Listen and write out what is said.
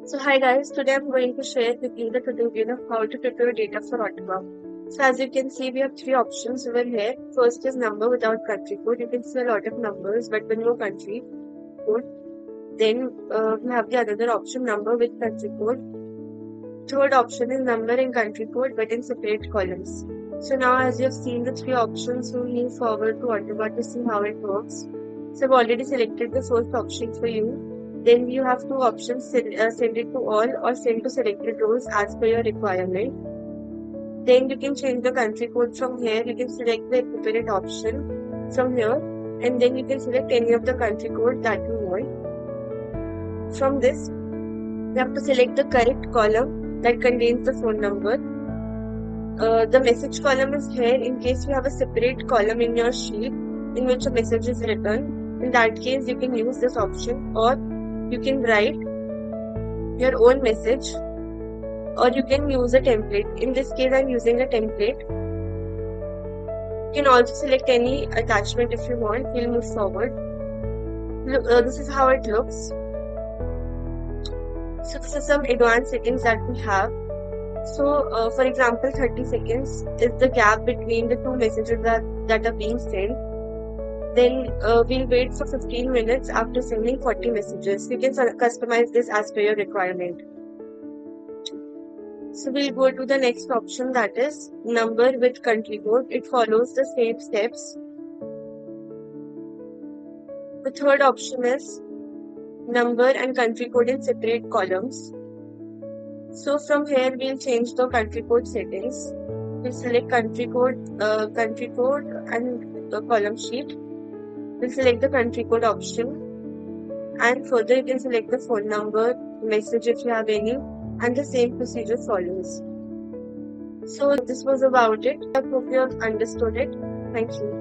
So hi guys, today I'm going to share with you the tutorial of how to prepare data for Ottawa. So as you can see, we have three options over here. First is number without country code. You can see a lot of numbers but with no country code. Then we have the another option, number with country code. Third option is number and country code but in separate columns. So now as you have seen the three options, we'll move forward to Ottawa to see how it works. So I've already selected the first option for you. Then you have two options, send it to all or send to selected rows as per your requirement. Then you can change the country code from here. You can select the appropriate option from here and then you can select any of the country code that you want. From this, you have to select the correct column that contains the phone number. The message column is here in case you have a separate column in your sheet in which a message is written. In that case, you can use this option or you can write your own message or you can use a template. In this case, I'm using a template. You can also select any attachment if you want. We'll move forward. This is how it looks. So this is some advanced settings that we have. So for example, 30 seconds is the gap between the two messages that are being sent. Then we'll wait for 15 minutes after sending 40 messages. You can customize this as per your requirement. So we'll go to the next option, that is number with country code. It follows the same steps. The third option is number and country code in separate columns. So from here we'll change the country code settings. We'll select country code and the column sheet. We'll select the country code option and further you can select the phone number, message if you have any, and the same procedure follows. So this was about it. I hope you have understood it. Thank you.